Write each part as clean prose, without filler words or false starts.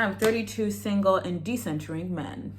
I'm 32, single, and decentering men.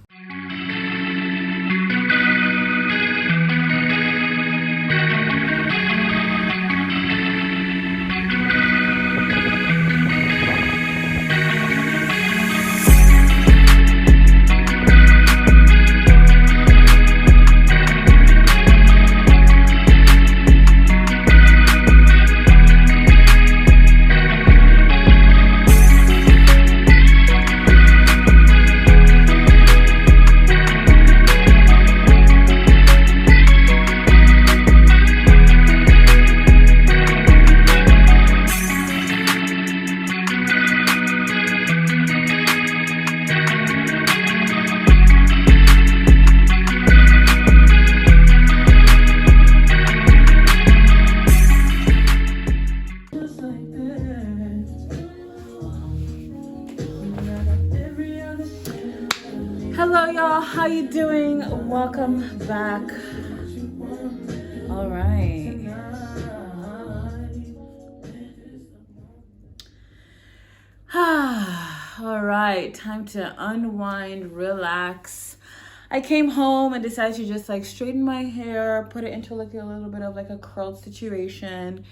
Hello y'all, how you doing? Welcome back. All right. All right, time to unwind, relax. I came home and decided to just like straighten my hair, put it into like a little bit of like a curled situation,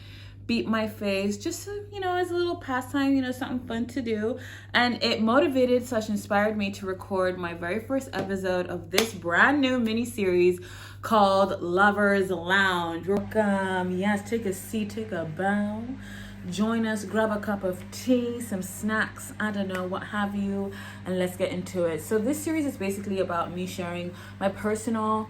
beat my face, just to, as a little pastime, something fun to do. And it motivated / inspired me to record my very first episode of this brand new mini series called Lovers Lounge. Welcome. Yes, take a seat, take a bow. Join us, grab a cup of tea, some snacks, I don't know, what have you, and let's get into it. So this series is basically about me sharing my personal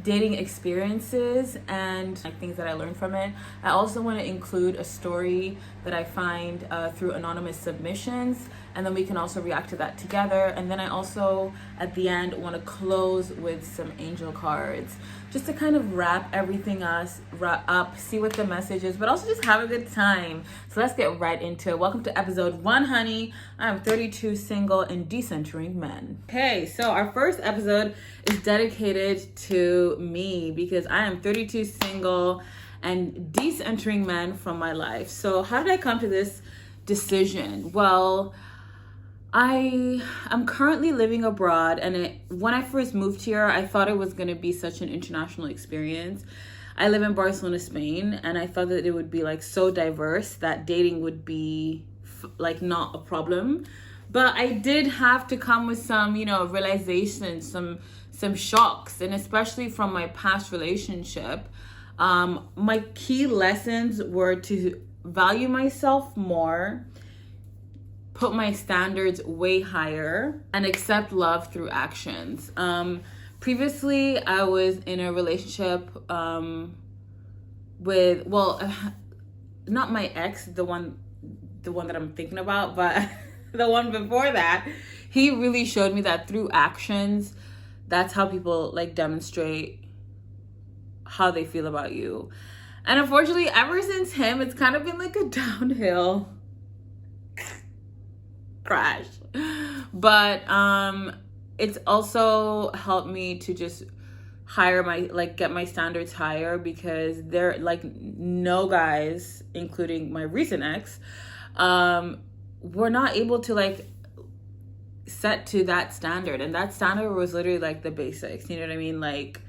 dating experiences and things that I learned from it. I also want to include a story that I find through anonymous submissions, and then we can also react to that together. And then I also, at the end, want to close with some angel cards, just to kind of wrap everything up, see what the message is, but also just have a good time. So let's get right into it. Welcome to episode 1, honey. I'm 32, single, and decentering men. Okay, so our first episode is dedicated to me because I am 32, single, and decentering men from my life. So how did I come to this decision? Well, I'm currently living abroad, and when I first moved here, I thought it was going to be such an international experience. I live in Barcelona, Spain, and I thought that it would be like so diverse that dating would be like not a problem. But I did have to come with some, realizations, some shocks, and especially from my past relationship. My key lessons were to value myself more, put my standards way higher, and accept love through actions. Previously, I was in a relationship with, not my ex, the one that I'm thinking about, but the one before that. He really showed me that through actions, that's how people like demonstrate how they feel about you. And unfortunately, ever since him, it's kind of been like a downhill crash. But it's also helped me to just get my standards higher, because there like no guys, including my recent ex, were not able to like set to that standard. And that standard was literally like the basics, you know what I mean? Like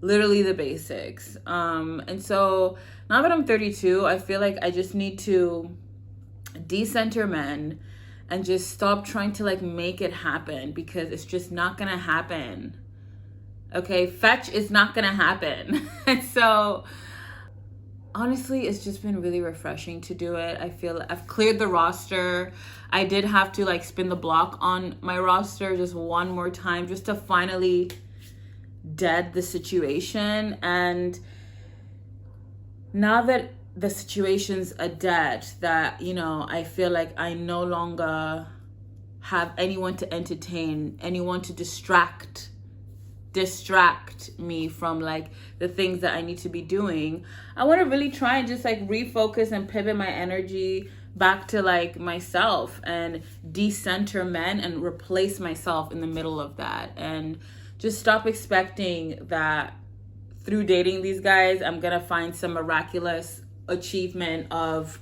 literally the basics. And so now that I'm 32, I feel like I just need to decenter men and just stop trying to like make it happen, because it's just not gonna happen. Okay, fetch is not gonna happen. And so honestly, it's just been really refreshing to do it. I feel I've cleared the roster. I did have to like spin the block on my roster just one more time, just to finally dead the situation. And now that the situation's a dead, that I feel like I no longer have anyone to entertain, anyone to distract me from like the things that I need to be doing. I want to really try and just like refocus and pivot my energy back to like myself and decenter men and replace myself in the middle of that, and just stop expecting that through dating these guys I'm gonna find some miraculous achievement of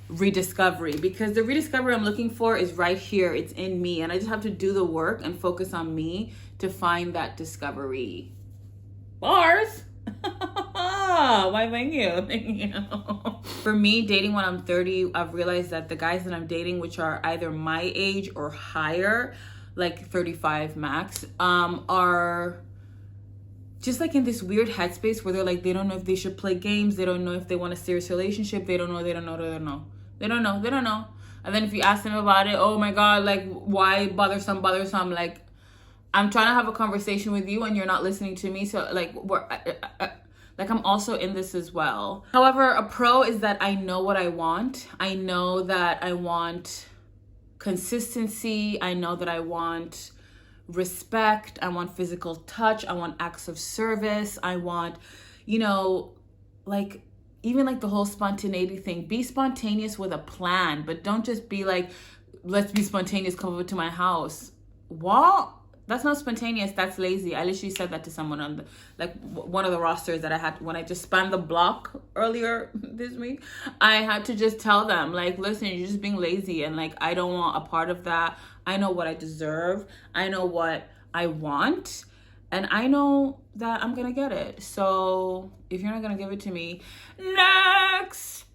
rediscovery, because the rediscovery I'm looking for is right here. It's in me, and I just have to do the work and focus on me to find that discovery. Bars. Why thank you. For me, dating when I'm 30, I've realized that the guys that I'm dating, which are either my age or higher, like 35 max, are just like in this weird headspace where they're like, they don't know if they should play games, they don't know if they want a serious relationship, they don't know. And then if you ask them about it, oh my god, like, why bothersome? Like, I'm trying to have a conversation with you and you're not listening to me. So like, like, I'm also in this as well. However, a pro is that I know what I want. I know that I want consistency. I know that I want respect. I want physical touch. I want acts of service. I want, like, even like the whole spontaneity thing. Be spontaneous with a plan, but don't just be like, let's be spontaneous, come over to my house. What? That's not spontaneous. That's lazy. I literally said that to someone on one of the rosters that I had when I just spanned the block earlier this week. I had to just tell them, like, listen, you're just being lazy, and like, I don't want a part of that. I know what I deserve. I know what I want, and I know that I'm gonna get it. So if you're not gonna give it to me, next.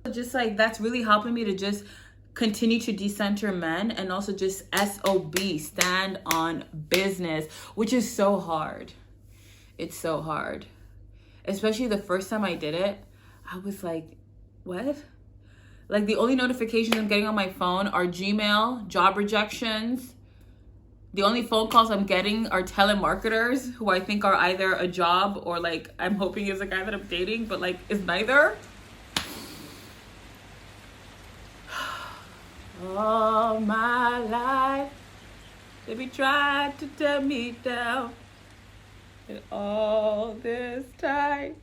Just like, that's really helping me to just continue to decenter men, and also just SOB, stand on business, which is so hard. It's so hard. Especially the first time I did it, I was like, what? Like, the only notifications I'm getting on my phone are Gmail, job rejections. The only phone calls I'm getting are telemarketers who I think are either a job or like, I'm hoping is a guy that I'm dating, but like, is neither. All my life, they be trying to tear me down. And all this time,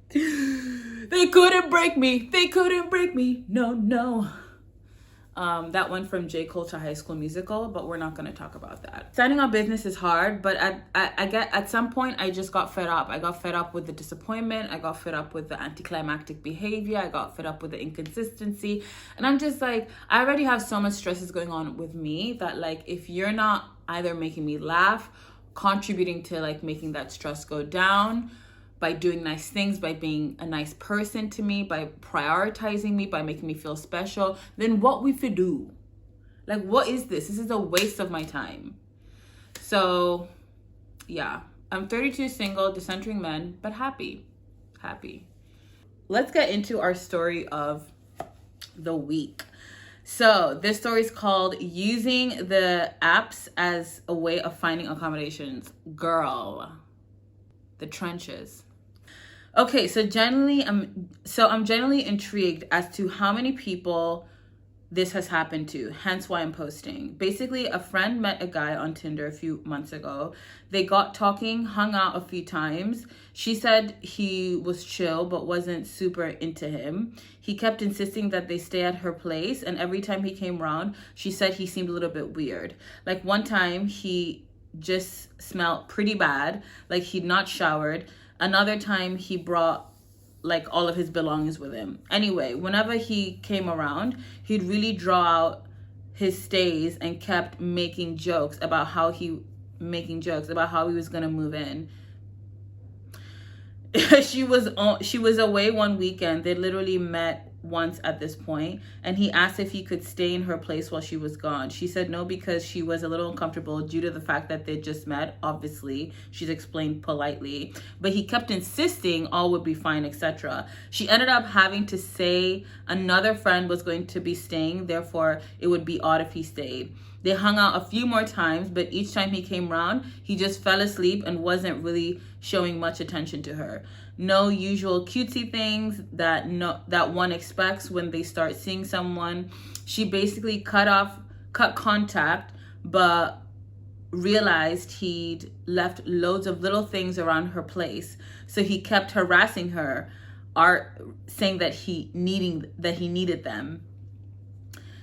they couldn't break me. They couldn't break me. No. That one from J. Cole to High School Musical, but we're not going to talk about that. Standing on business is hard, but at some point, I just got fed up. I got fed up with the disappointment. I got fed up with the anticlimactic behavior. I got fed up with the inconsistency. And I'm just like, I already have so much stresses going on with me that, like, if you're not either making me laugh, contributing to like making that stress go down, by doing nice things, by being a nice person to me, by prioritizing me, by making me feel special, then what we should do? Like, what is this? This is a waste of my time. So, yeah. I'm 32, single, decentering men, but happy. Let's get into our story of the week. So, this story is called Using the Apps as a Way of Finding Accommodations. Girl, the trenches. Okay, so I'm generally intrigued as to how many people this has happened to, hence why I'm posting. Basically, a friend met a guy on Tinder a few months ago. They got talking, hung out a few times. She said he was chill but wasn't super into him. He kept insisting that they stay at her place, and every time he came around, she said he seemed a little bit weird. Like, one time he just smelled pretty bad, like he'd not showered. Another time he brought like all of his belongings with him. Anyway, whenever he came around, he'd really draw out his stays and kept making jokes about how he was gonna move in. She was away one weekend. They literally met once at this point, and he asked if he could stay in her place while she was gone. She said no because she was a little uncomfortable due to the fact that they just met. Obviously, she's explained politely, but he kept insisting all would be fine, etc. She ended up having to say another friend was going to be staying, therefore it would be odd if he stayed. They hung out a few more times, but each time he came round, he just fell asleep and wasn't really showing much attention to her. No usual cutesy things that one expects when they start seeing someone. She basically cut contact, but realized he'd left loads of little things around her place. So he kept harassing her, saying that he needed them.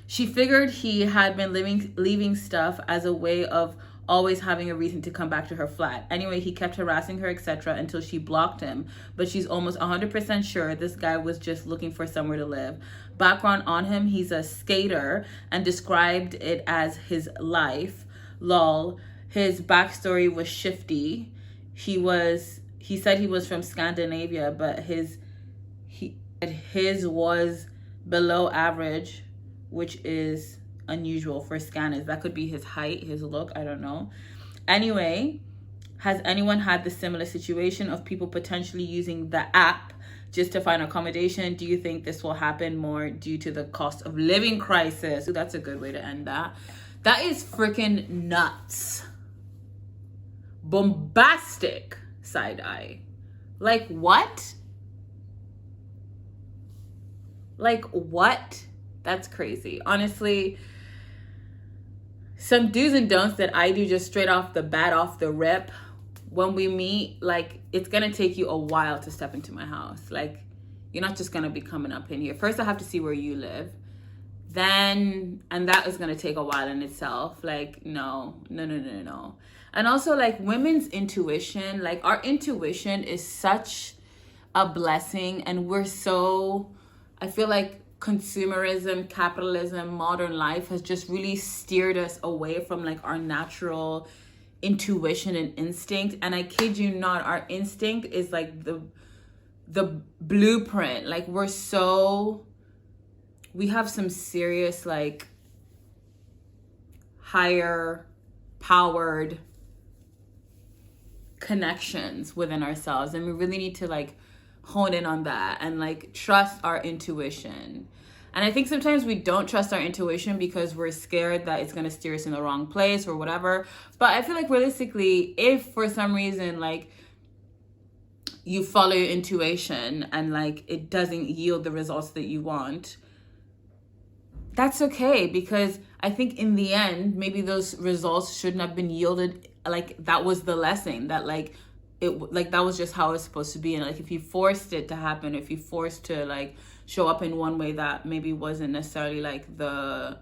She figured he had been leaving stuff as a way of always having a reason to come back to her flat. Anyway, he kept harassing her, etc., until she blocked him. But she's almost 100% sure this guy was just looking for somewhere to live. Background on him, he's a skater and described it as his life. Lol. His backstory was shifty. He said he was from Scandinavia, but his was below average, which is unusual for scanners. That could be his height, his look, I don't know. Anyway, has anyone had the similar situation of people potentially using the app just to find accommodation? Do you think this will happen more due to the cost of living crisis? Ooh, that's a good way to end that. That is freaking nuts. Bombastic side eye. Like what? Like what? That's crazy. Honestly, some do's and don'ts that I do just straight off the bat, off the rip. When we meet, like, it's gonna take you a while to step into my house. Like, you're not just gonna be coming up in here. First, I have to see where you live. Then, and that is gonna take a while in itself. Like, no. And also, like, women's intuition, like, our intuition is such a blessing, and we're so, I feel like consumerism, capitalism, modern life has just really steered us away from like our natural intuition and instinct. And I kid you not, our instinct is like the blueprint. Like we have some serious like higher powered connections within ourselves, and we really need to like hone in on that and like trust our intuition. And I think sometimes we don't trust our intuition because we're scared that it's going to steer us in the wrong place or whatever. But I feel like realistically, if for some reason like you follow your intuition and like it doesn't yield the results that you want, that's okay, because I think in the end maybe those results shouldn't have been yielded. Like that was the lesson, that like it, like that was just how it's supposed to be. And like if you forced it to happen, if you forced to like show up in one way that maybe wasn't necessarily like the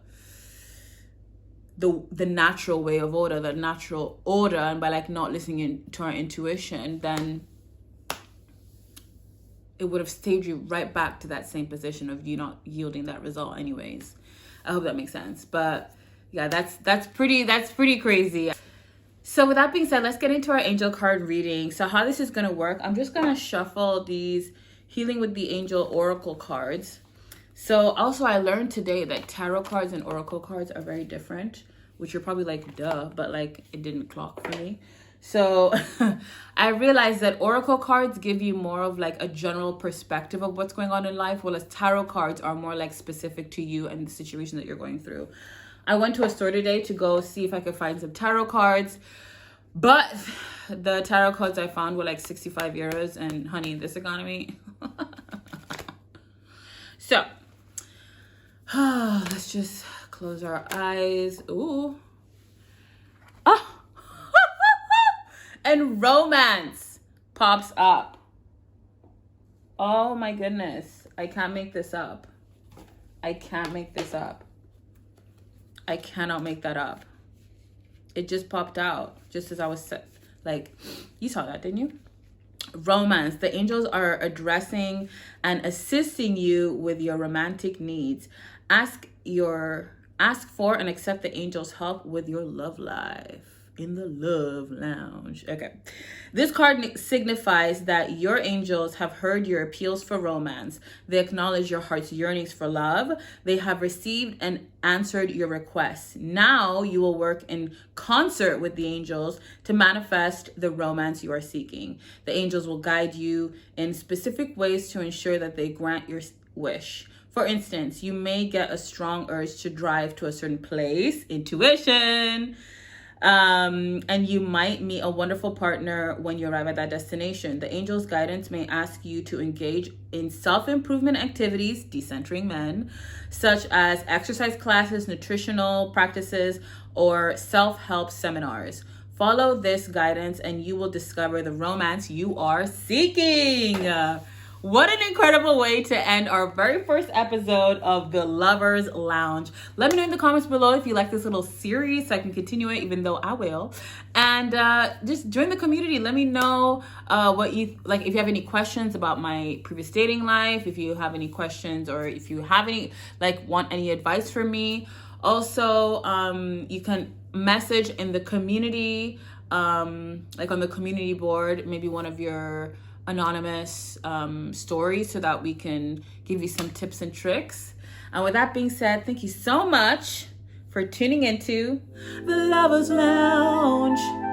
natural way of order, the natural order, and by like not listening to our intuition, then it would have stayed you right back to that same position of you not yielding that result anyways. I hope that makes sense. But yeah, that's pretty crazy. So with that being said, let's get into our angel card reading. So how this is going to work, I'm just going to shuffle these Healing with the Angel Oracle cards. So also I learned today that tarot cards and oracle cards are very different, which you're probably like, duh, but like it didn't clock for me. So I realized that oracle cards give you more of like a general perspective of what's going on in life, while tarot cards are more like specific to you and the situation that you're going through. I went to a store today to go see if I could find some tarot cards, but the tarot cards I found were like 65 euros, and honey, in this economy. So, let's just close our eyes. Ooh. Oh. And romance pops up. Oh my goodness. I can't make this up. I cannot make that up. It just popped out just as I was like, you saw that, didn't you? Romance. The angels are addressing and assisting you with your romantic needs. Ask for and accept the angels' help with your love life in the love lounge. Okay. This card signifies that your angels have heard your appeals for romance. They acknowledge your heart's yearnings for love. They have received and answered your requests. Now you will work in concert with the angels to manifest the romance you are seeking. The angels will guide you in specific ways to ensure that they grant your wish. For instance, you may get a strong urge to drive to a certain place, intuition, and you might meet a wonderful partner when you arrive at that destination. The angel's guidance may ask you to engage in self-improvement activities, decentering men, such as exercise classes, nutritional practices, or self-help seminars. Follow this guidance and you will discover the romance you are seeking. What an incredible way to end our very first episode of the Lovers Lounge. Let me know in the comments below if you like this little series so I can continue it, even though I will. And just join the community. Let me know what you like, if you have any questions about my previous dating life, if you have any questions, or if you have any, like, want any advice from me. Also, you can message in the community, like on the community board, maybe one of your anonymous stories, so that we can give you some tips and tricks. And with that being said, thank you so much for tuning into the Lovers Lounge.